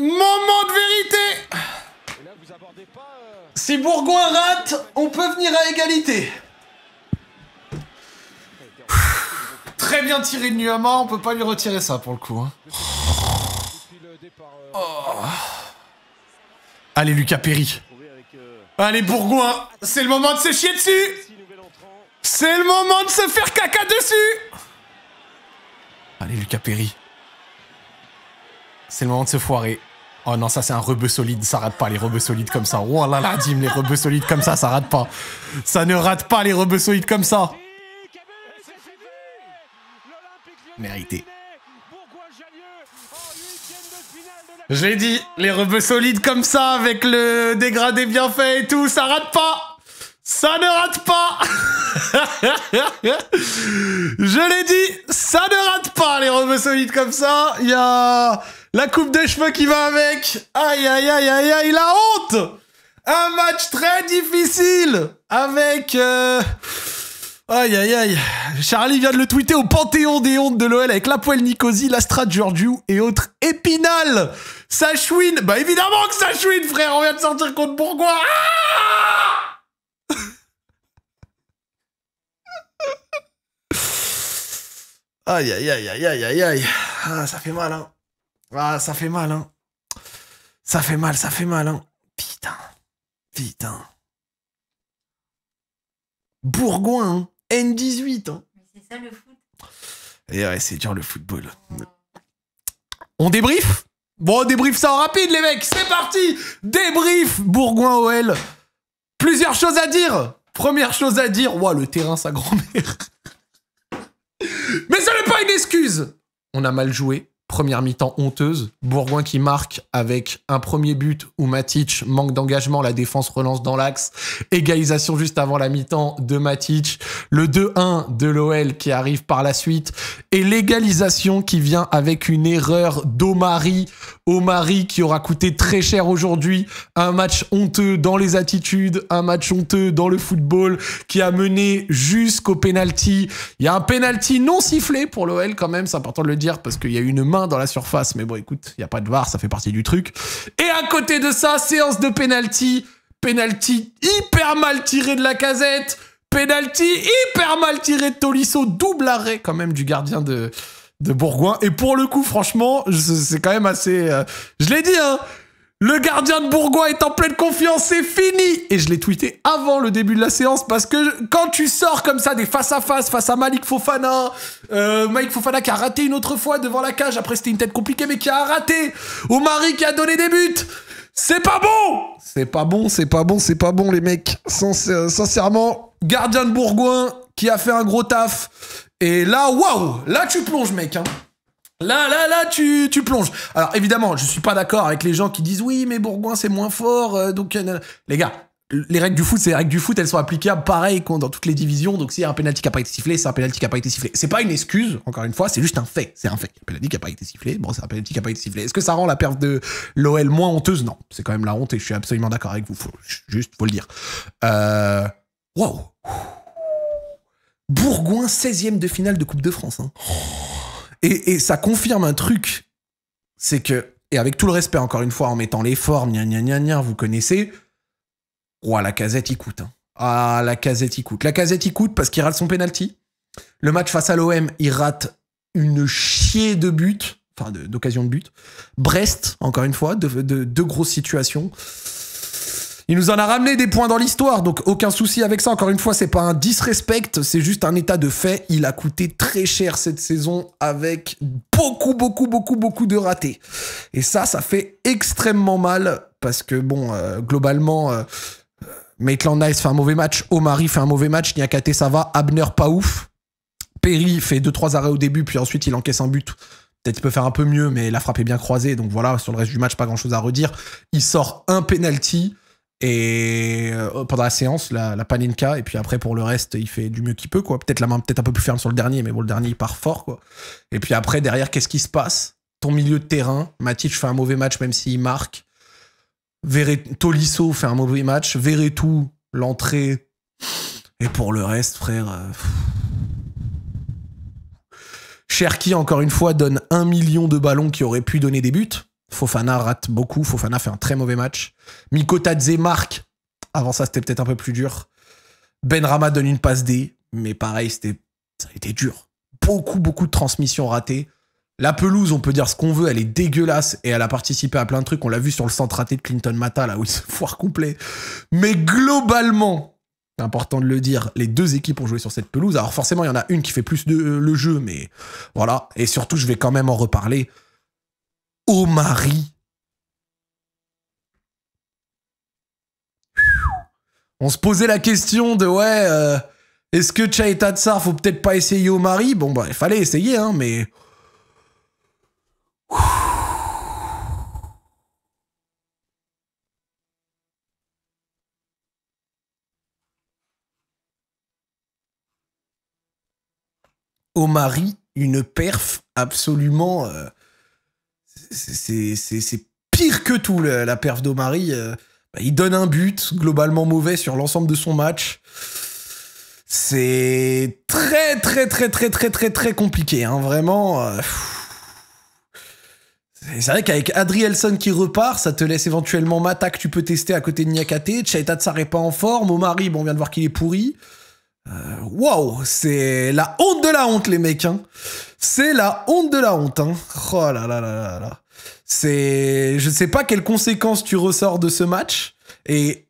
Moment de vérité. Si Bourgoin rate, on peut venir à égalité. Très bien tiré de Nuama, on peut pas lui retirer ça pour le coup. Hein. Oh. Allez Lucas Perry. Allez Bourgoin, c'est le moment de se chier dessus. C'est le moment de se faire caca dessus. Allez Lucas Perry. C'est le moment de se foirer. Oh non, ça c'est un rebeu solide, ça rate pas les rebeux solides comme ça. Oh là là, Dim, les rebeux solides comme ça rate pas. Ça ne rate pas les rebeux solides comme ça. Mérité. Je l'ai dit, les rebeux solides comme ça, avec le dégradé bien fait et tout, ça rate pas. Ça ne rate pas. Je l'ai dit, ça ne rate pas les rebeux solides comme ça. Il y a la coupe de cheveux qui va avec. Aïe, aïe, aïe, aïe, aïe, la honte. Un match très difficile avec... Aïe, aïe, aïe. Charlie vient de le tweeter au panthéon des hontes de l'OL avec l'Hapoel Nicosie, l'Astra Giurgiu et autres Épinal. Ça chouine. Bah évidemment que ça chouine, frère. On vient de sortir contre Bourgoin. Aïe, aïe, aïe, aïe, aïe, aïe, aïe. Ah, ça fait mal, hein. Ah, ça fait mal, hein. Ça fait mal, hein. Putain. Putain. Bourgoin, hein. N18, hein. C'est ça le foot. Et ouais, c'est dur le football. On débrief? Bon, on débrief ça en rapide, les mecs. C'est parti. Débrief Bourgoin OL. Plusieurs choses à dire. Première chose à dire. Ouah, le terrain, sa grand-mère. Mais ce n'est pas une excuse. On a mal joué. Première mi-temps honteuse. Bourgoin qui marque avec un premier but où Matic manque d'engagement. La défense relance dans l'axe. Égalisation juste avant la mi-temps de Matic. Le 2-1 de l'OL qui arrive par la suite. Et l'égalisation qui vient avec une erreur d'Omari. Omari qui aura coûté très cher aujourd'hui. Un match honteux dans les attitudes. Un match honteux dans le football qui a mené jusqu'au penalty. Il y a un penalty non sifflé pour l'OL quand même. C'est important de le dire parce qu'il y a une main dans la surface, mais bon écoute, il n'y a pas de VAR, ça fait partie du truc. Et à côté de ça, séance de penalty hyper mal tiré de Lacazette, penalty hyper mal tiré de Tolisso, double arrêt quand même du gardien de Bourgoin. Et pour le coup, franchement, c'est quand même assez... je l'ai dit, hein, le gardien de Bourgoin est en pleine confiance, c'est fini. Et je l'ai tweeté avant le début de la séance parce que quand tu sors comme ça des face-à-face face à Malik Fofana, Malik Fofana qui a raté une autre fois devant la cage, après c'était une tête compliquée mais qui a raté, Omari qui a donné des buts, c'est pas bon. C'est pas bon les mecs. Sincèrement, gardien de Bourgoin qui a fait un gros taf. Et là, waouh, là tu plonges mec, hein. Là, tu plonges. Alors, évidemment, je suis pas d'accord avec les gens qui disent « Oui, mais Bourgoin, c'est moins fort. » Donc, les gars, les règles du foot, c'est les règles du foot, elles sont applicables pareil dans toutes les divisions. Donc, s'il y a un penalty qui n'a pas été sifflé, c'est un penalty qui n'a pas été sifflé. C'est pas une excuse, encore une fois, c'est juste un fait. C'est un fait. Un penalty qui n'a pas été sifflé, bon, c'est un penalty qui n'a pas été sifflé. Est-ce que ça rend la perte de l'OL moins honteuse? Non, c'est quand même la honte et je suis absolument d'accord avec vous. Faut le dire. Waouh. Bourgoin, 16e de finale de Coupe de France. Hein. Et ça confirme un truc, c'est que, et avec tout le respect encore une fois, en mettant l'effort, vous connaissez, Lacazette il coûte. Hein. Ah, Lacazette il coûte. Lacazette il coûte parce qu'il rate son penalty. Le match face à l'OM, il rate une chier de buts, enfin d'occasion de but. Brest, encore une fois, deux grosses situations. Il nous en a ramené des points dans l'histoire, donc aucun souci avec ça. Encore une fois, c'est pas un disrespect, c'est juste un état de fait. Il a coûté très cher cette saison avec beaucoup de ratés. Et ça fait extrêmement mal parce que, bon, globalement, Maitland Niles fait un mauvais match, Omari fait un mauvais match, Niakate ça va, Abner pas ouf. Perry fait 2-3 arrêts au début, puis ensuite il encaisse un but. Peut-être qu'il peut faire un peu mieux, mais la frappe est bien croisée. Donc voilà, sur le reste du match, pas grand-chose à redire. Il sort un penalty. Et pendant la séance, la Panenka, et puis après pour le reste, il fait du mieux qu'il peut, quoi. Peut-être la main peut-être un peu plus ferme sur le dernier, mais bon, le dernier il part fort, quoi. Et puis après, derrière, qu'est-ce qui se passe? Ton milieu de terrain, Matic fait un mauvais match même s'il marque. Tolisso fait un mauvais match. Verretou, l'entrée. Et pour le reste, frère... Cherki, encore une fois, donne 1 million de ballons qui auraient pu donner des buts. Fofana rate beaucoup. Fofana fait un très mauvais match. Mikotadze marque. Avant ça, c'était peut-être un peu plus dur. Benrahma donne une passe D. Mais pareil, ça a été dur. Beaucoup de transmissions ratées. La pelouse, on peut dire ce qu'on veut, elle est dégueulasse et elle a participé à plein de trucs. On l'a vu sur le centre raté de Clinton Mata, là où il se foire complet. Mais globalement, c'est important de le dire, les deux équipes ont joué sur cette pelouse. Alors forcément, il y en a une qui fait plus le jeu, mais voilà. Et surtout, je vais quand même en reparler. Omari. On se posait la question de, est-ce que Tchaïta Tsar, faut peut-être pas essayer Omari? Bon, bah, il fallait essayer, hein, mais... Omari, une perf absolument... c'est pire que tout, la perf d'Omari. Il donne un but, globalement mauvais sur l'ensemble de son match. C'est très compliqué, hein, vraiment. C'est vrai qu'avec Adrielson qui repart, ça te laisse éventuellement Mata que tu peux tester à côté de Niakate. Tchaïta Tsar est pas en forme. Omari, bon, on vient de voir qu'il est pourri. Waouh, c'est la honte de la honte, les mecs. Hein. C'est la honte de la honte. Hein. Oh là là là là là. C'est... Je sais pas quelles conséquences tu ressors de ce match. Et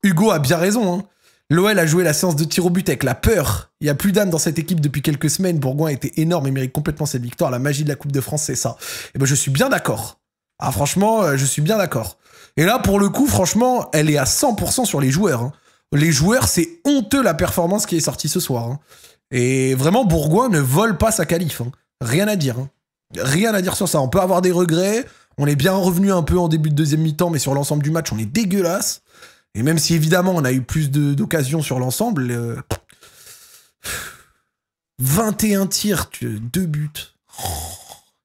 Hugo a bien raison. Hein. L'OL a joué la séance de tir au but avec la peur. Il y a plus d'âme dans cette équipe depuis quelques semaines. Bourgoin a été énorme et mérite complètement cette victoire. La magie de la Coupe de France, c'est ça. Et ben je suis bien d'accord. Ah franchement, je suis bien d'accord. Et là, pour le coup, franchement, elle est à 100% sur les joueurs. Hein. Les joueurs, c'est honteux la performance qui est sortie ce soir. Hein. Et vraiment, Bourgoin ne vole pas sa qualif. Hein. Rien à dire. Hein. Rien à dire sur ça. On peut avoir des regrets. On est bien revenu un peu en début de deuxième mi-temps, mais sur l'ensemble du match, on est dégueulasse. Et même si, évidemment, on a eu plus d'occasions sur l'ensemble, 21 tirs, 2 buts.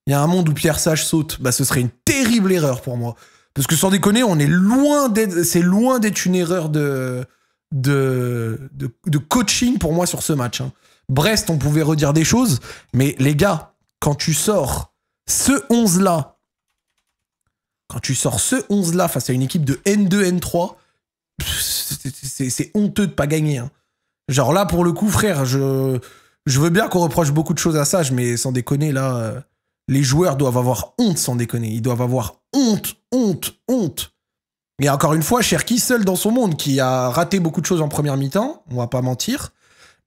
Il y a un monde où Pierre Sage saute. Bah, ce serait une terrible erreur pour moi. Parce que sans déconner, on est loin d'être... C'est loin d'être une erreur de coaching pour moi sur ce match. Hein. Brest, on pouvait redire des choses, mais les gars, quand tu sors ce 11-là, face à une équipe de N2, N3, c'est honteux de pas gagner. Hein. Genre là, pour le coup, frère, je veux bien qu'on reproche beaucoup de choses à Sage, mais sans déconner, là, les joueurs doivent avoir honte, sans déconner. Ils doivent avoir honte. Et encore une fois, Cherki seul dans son monde, qui a raté beaucoup de choses en première mi-temps, on va pas mentir,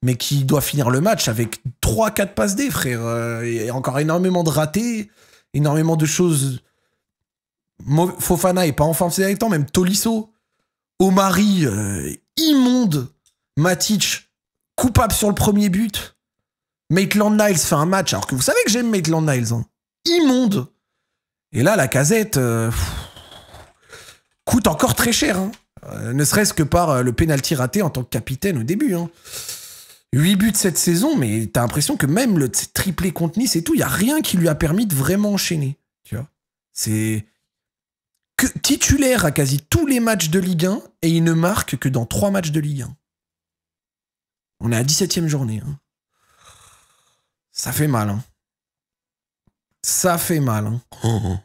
mais qui doit finir le match avec 3-4 passes D, frère. Et encore énormément de ratés, énormément de choses. Fofana est pas en forme ces derniers temps, même Tolisso. Omari, immonde. Matic, coupable sur le premier but. Maitland-Niles fait un match, alors que vous savez que j'aime Maitland-Niles. Hein. Immonde. Et là, la Casette... coûte encore très cher, hein. Ne serait-ce que par le penalty raté en tant que capitaine au début. Hein. 8 buts cette saison, mais t'as l'impression que même le triplé contre Nice et tout, il n'y a rien qui lui a permis de vraiment enchaîner. Tu vois, c'est titulaire à quasi tous les matchs de Ligue 1 et il ne marque que dans 3 matchs de Ligue 1. On est à 17e journée. Hein. Ça fait mal. Hein. Ça fait mal. Hein. Oh.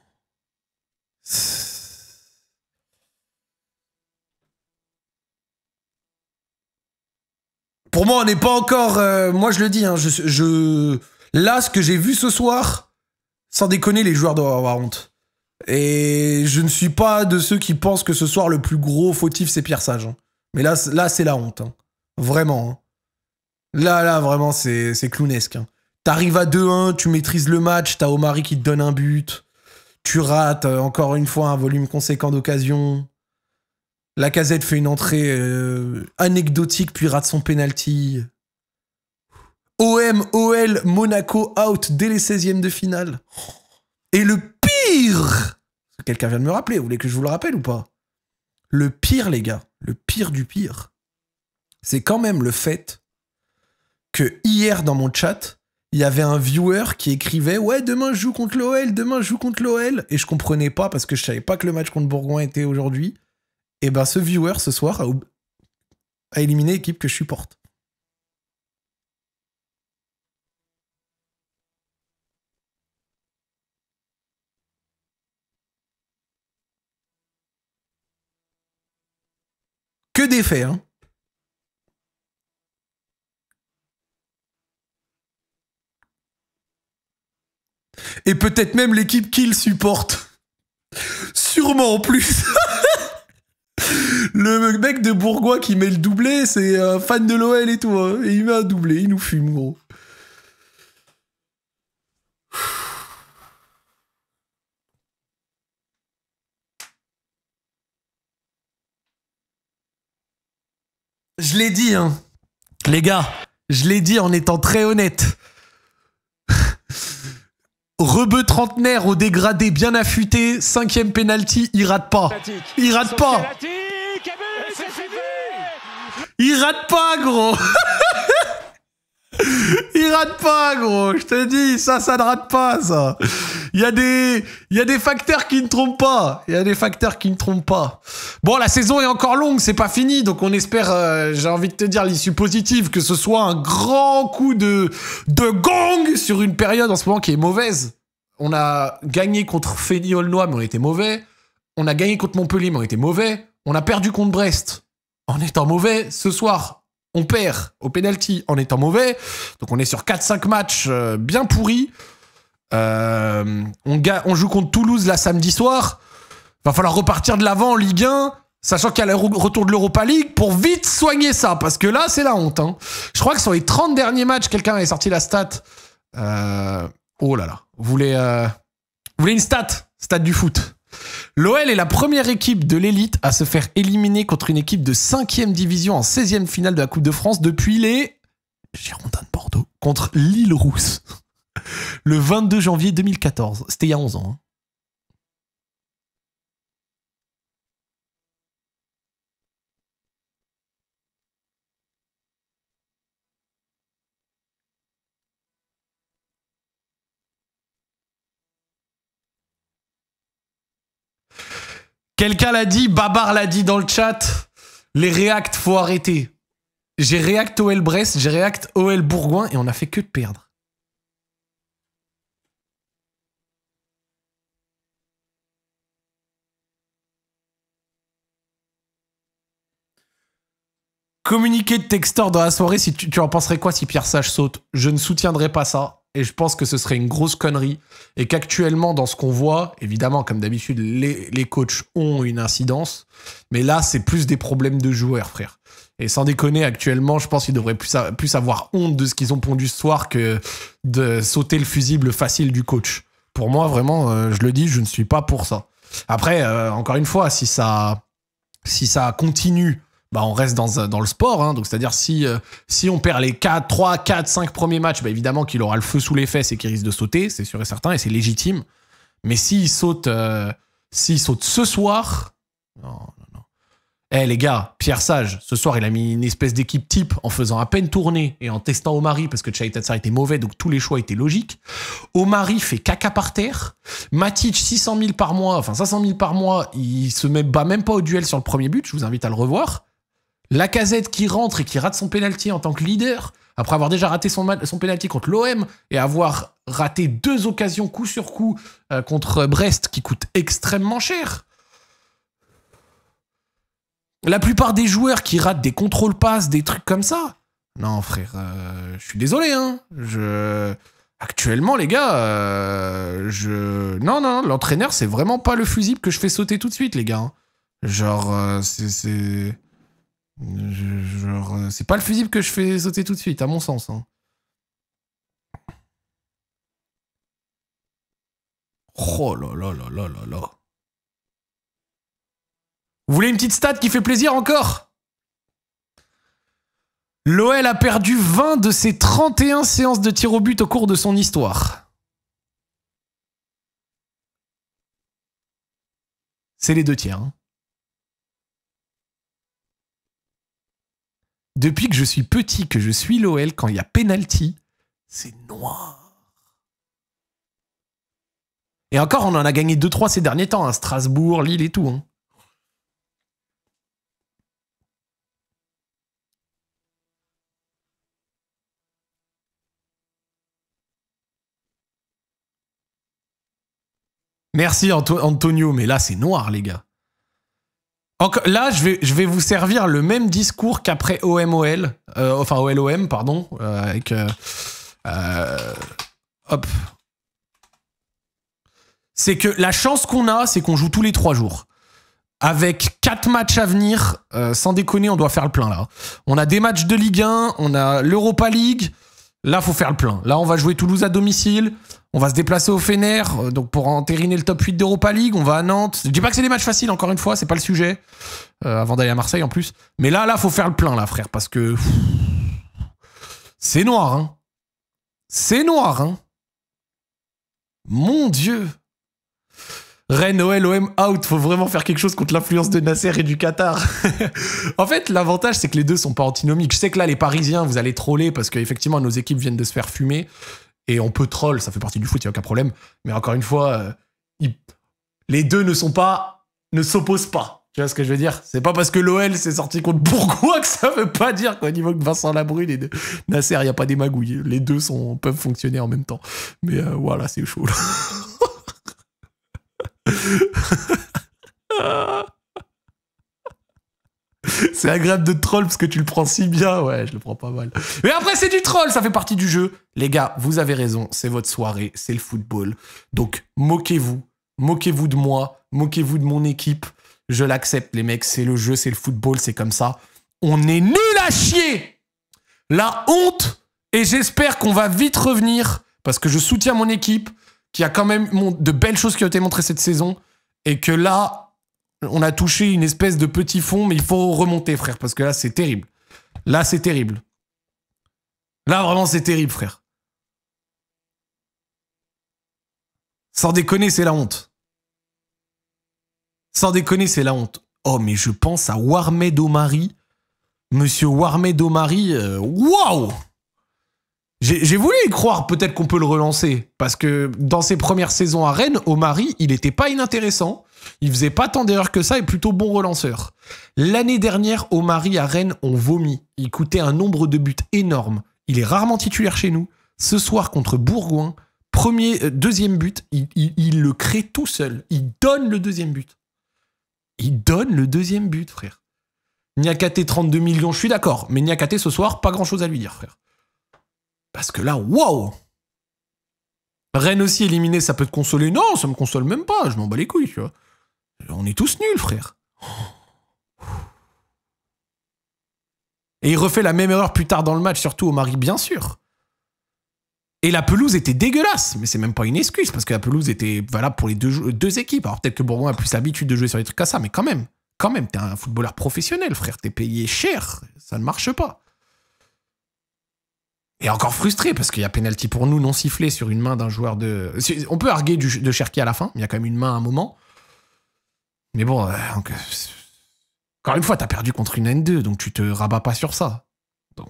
Pour moi, on n'est pas encore... moi, je le dis, hein, là, ce que j'ai vu ce soir, sans déconner, les joueurs doivent avoir honte. Et je ne suis pas de ceux qui pensent que ce soir, le plus gros fautif, c'est Pierre Sage. Hein. Mais là c'est la honte. Hein. Vraiment. Hein. Là, vraiment, c'est clownesque. Hein. T'arrives à 2-1, tu maîtrises le match, t'as Omari qui te donne un but, tu rates, encore une fois, un volume conséquent d'occasions. La Casette fait une entrée anecdotique, puis rate son penalty. OL, Monaco out dès les 16e de finale. Et le pire, quelqu'un vient de me rappeler, vous voulez que je vous le rappelle ou pas? Le pire, les gars, le pire du pire, c'est quand même le fait que hier, dans mon chat, il y avait un viewer qui écrivait « Ouais, demain je joue contre l'OL, et je comprenais pas parce que je savais pas que le match contre Bourgoin était aujourd'hui. Et ben ce viewer, ce soir, a éliminé l'équipe que je supporte. Que des faits, hein. Et peut-être même l'équipe qui le supporte. Sûrement en plus. Le mec de Bourgoin qui met le doublé, c'est fan de l'OL et tout. Hein. Et il met un doublé, il nous fume, gros. Je l'ai dit, hein. Les gars, je l'ai dit en étant très honnête. Rebeu trentenaire au dégradé bien affûté, 5e penalty, il rate pas. Il rate pas. Il rate pas, gros. Il rate pas, gros. Je te dis, ça ne rate pas, ça. Il y a des facteurs qui ne trompent pas. Il y a des facteurs qui ne trompent pas. Bon, la saison est encore longue, c'est pas fini, donc on espère, j'ai envie de te dire, l'issue positive, que ce soit un grand coup de gong sur une période en ce moment qui est mauvaise. On a gagné contre Fény-Aulnois, mais on était mauvais. On a gagné contre Montpellier, mais on était mauvais. On a perdu contre Brest en étant mauvais. Ce soir, on perd au penalty en étant mauvais. Donc on est sur 4-5 matchs bien pourris. On joue contre Toulouse là samedi soir. Va falloir repartir de l'avant en Ligue 1, sachant qu'il y a le retour de l'Europa League pour vite soigner ça, parce que là c'est la honte. Hein. Je crois que sur les 30 derniers matchs, quelqu'un avait sorti la stat. Oh là là. Vous voulez une stat du foot. L'OL est la première équipe de l'élite à se faire éliminer contre une équipe de 5e division en 16e finale de la Coupe de France depuis les Girondins de Bordeaux contre l'Île-Rousse. Le 22 janvier 2014. C'était il y a 11 ans. Hein. Quelqu'un l'a dit, Babar l'a dit dans le chat. Les réacts, faut arrêter. J'ai réact OL Brest, j'ai réact OL Bourgoin et on a fait que de perdre. Communiqué de Textor dans la soirée, si tu en penserais quoi si Pierre Sage saute? Je ne soutiendrai pas ça. Et je pense que ce serait une grosse connerie. Et qu'actuellement, dans ce qu'on voit, évidemment, comme d'habitude, les coachs ont une incidence. Mais là, c'est plus des problèmes de joueurs, frère. Et sans déconner, actuellement, je pense qu'ils devraient plus avoir honte de ce qu'ils ont pondu ce soir que de sauter le fusible facile du coach. Pour moi, vraiment, je le dis, je ne suis pas pour ça. Après, encore une fois, si ça continue, bah on reste dans le sport. Hein. Donc, c'est-à-dire, si on perd les 3, 4, 5 premiers matchs, bah évidemment qu'il aura le feu sous les fesses et qu'il risque de sauter, c'est sûr et certain, et c'est légitime. Mais s'il saute ce soir... Non. Eh les gars, Pierre Sage, ce soir, il a mis une espèce d'équipe type en faisant à peine tourner et en testant Omari parce que Tchaï Tatsar était mauvais, donc tous les choix étaient logiques. Omari fait caca par terre. Matic, 600 000 par mois, enfin 500 000 par mois, il se bat même pas au duel sur le premier but, je vous invite à le revoir. Lacazette qui rentre et qui rate son penalty en tant que leader, après avoir déjà raté son penalty contre l'OM et avoir raté 2 occasions coup sur coup contre Brest qui coûtent extrêmement cher. La plupart des joueurs qui ratent des contrôles passes, des trucs comme ça. Non, frère, je suis désolé, hein. Actuellement, les gars, Non, l'entraîneur, c'est vraiment pas le fusible que je fais sauter tout de suite, les gars. Hein. Genre, c'est pas le fusible que je fais sauter tout de suite, à mon sens. Hein. Oh là là là là là là. Vous voulez une petite stat qui fait plaisir encore? L'OL a perdu 20 de ses 31 séances de tir au but au cours de son histoire. C'est les 2 tiers. Hein. Depuis que je suis petit, que je suis l'OL, quand il y a penalty, c'est noir. Et encore, on en a gagné 2-3 ces derniers temps. Hein. Strasbourg, Lille et tout. Hein. Merci Antonio, mais là c'est noir les gars. Là, je vais vous servir le même discours qu'après OM-OL. Enfin, OL-OM, pardon. Avec... hop. C'est que la chance qu'on a, c'est qu'on joue tous les 3 jours. Avec 4 matchs à venir, sans déconner, on doit faire le plein, là. On a des matchs de Ligue 1, on a l'Europa League. Là, faut faire le plein. Là, on va jouer Toulouse à domicile. On va se déplacer au Fener, donc pour entériner le top 8 d'Europa League. On va à Nantes. Je dis pas que c'est des matchs faciles, encore une fois, c'est pas le sujet. Avant d'aller à Marseille, en plus. Mais là, faut faire le plein, là, frère, parce que... C'est noir, hein. C'est noir, hein. Mon Dieu. Rennes, OL, OM, out. Faut vraiment faire quelque chose contre l'influence de Nasser et du Qatar. En fait, l'avantage, c'est que les deux sont pas antinomiques. Je sais que là, les Parisiens, vous allez troller parce qu'effectivement, nos équipes viennent de se faire fumer. Et on peut troll, ça fait partie du foot, il n'y a aucun problème. Mais encore une fois, les deux ne s'opposent pas. Tu vois ce que je veux dire? C'est pas parce que l'OL s'est sorti contre Bourgoin que ça veut pas dire qu'au niveau de Vincent Labrune et de Nasser, il n'y a pas des magouilles. Les deux peuvent fonctionner en même temps. Mais voilà, c'est chaud. C'est agréable de troll parce que tu le prends si bien. Ouais, je le prends pas mal. Mais après, c'est du troll, ça fait partie du jeu. Les gars, vous avez raison, c'est votre soirée, c'est le football. Donc, moquez-vous. Moquez-vous de moi, moquez-vous de mon équipe. Je l'accepte, les mecs, c'est le jeu, c'est le football, c'est comme ça. On est nuls à chier. La honte. Et j'espère qu'on va vite revenir parce que je soutiens mon équipe qui a quand même de belles choses qui ont été montrées cette saison et que là, on a touché une espèce de petit fond, mais il faut remonter, frère, parce que là, c'est terrible. Là, c'est terrible. Là, vraiment, c'est terrible, frère. Sans déconner, c'est la honte. Sans déconner, c'est la honte. Oh, mais je pense à Warmed Omari. Monsieur Warmed Omari, waouh! J'ai voulu y croire, peut-être qu'on peut le relancer. Parce que dans ses premières saisons à Rennes, Omari, il était pas inintéressant. Il faisait pas tant d'erreurs que ça et plutôt bon relanceur. L'année dernière, Omari à Rennes, on vomit. Il coûtait un nombre de buts énorme. Il est rarement titulaire chez nous. Ce soir, contre Bourgoin, deuxième but, il le crée tout seul. Il donne le deuxième but. Il donne le deuxième but, frère. Niakate, 32 millions, je suis d'accord. Mais Niakate, ce soir, pas grand-chose à lui dire, frère. Parce que là, waouh! Rennes aussi éliminé, ça peut te consoler. Non, ça me console même pas, je m'en bats les couilles, tu vois. On est tous nuls, frère. Et il refait la même erreur plus tard dans le match, surtout au Mari, bien sûr. Et la pelouse était dégueulasse, mais c'est même pas une excuse, parce que la pelouse était valable pour les deux équipes. Alors peut-être que Bourgoin a plus l'habitude de jouer sur des trucs comme ça, mais quand même, t'es un footballeur professionnel, frère. T'es payé cher, ça ne marche pas. Et encore frustré parce qu'il y a pénalty pour nous non sifflé sur une main d'un joueur de... On peut arguer de Cherki à la fin, mais il y a quand même une main à un moment. Mais bon, encore une fois, t'as perdu contre une N2, donc tu te rabats pas sur ça. Donc,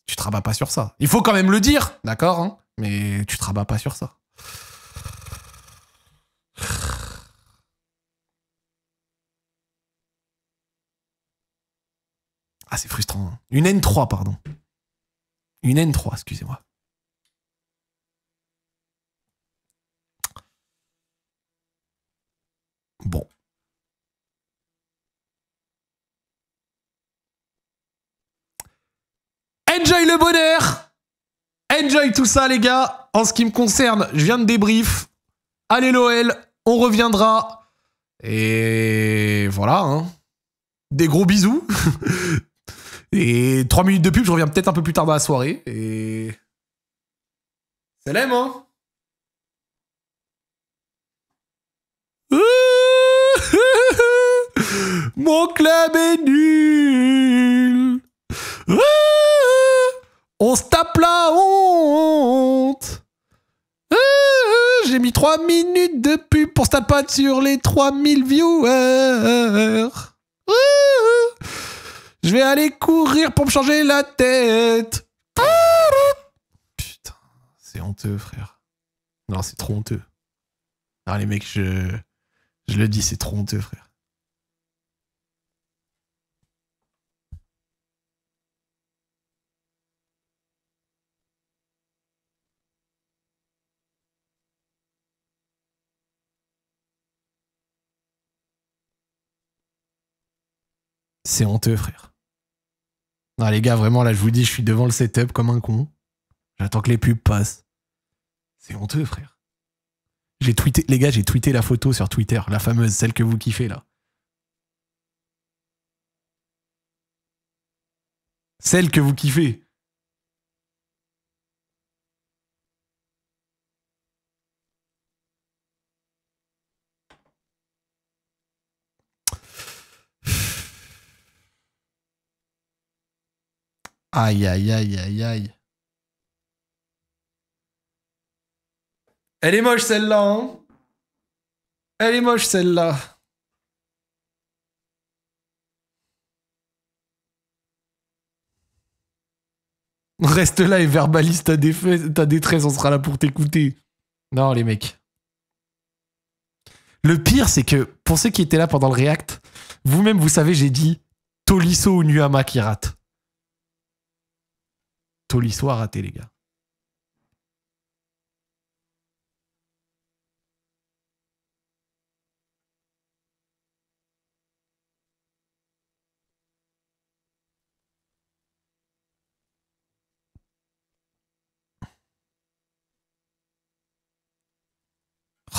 tu te rabats pas sur ça. Il faut quand même le dire, d'accord, hein, mais tu te rabats pas sur ça. Ah, c'est frustrant. Hein. Une N3, pardon. Une N3, excusez-moi. Bon. Enjoy le bonheur! Enjoy tout ça, les gars. En ce qui me concerne, je viens de débrief. Allez l'OL, on reviendra. Et voilà, hein. Des gros bisous. Et 3 minutes de pub, je reviens peut-être un peu plus tard dans la soirée. Et... Salam, hein. Mon club est nul. On se tape la honte. J'ai mis 3 minutes de pub pour se taper sur les 3000 viewers. Je vais aller courir pour me changer la tête. Putain, c'est honteux, frère. Non, c'est trop honteux. Ah, les mecs, je le dis, c'est trop honteux, frère. C'est honteux, frère. Non, les gars, vraiment, là, je vous dis, je suis devant le setup comme un con. J'attends que les pubs passent. C'est honteux, frère. J'ai tweeté, les gars, j'ai tweeté la photo sur Twitter, la fameuse, celle que vous kiffez, là. Celle que vous kiffez. Aïe, aïe, aïe, aïe, aïe. Elle est moche, celle-là, hein. Elle est moche, celle-là. Reste là et verbalise ta détresse, on sera là pour t'écouter. Non, les mecs. Le pire, c'est que, pour ceux qui étaient là pendant le React, vous-même, vous savez, j'ai dit Tolisso ou Nuama qui rate. Tolisso a raté, les gars.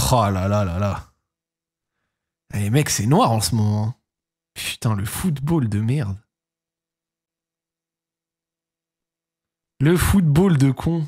Oh là là là là. Les mecs, c'est noir en ce moment. Putain, le football de merde. Le football de con.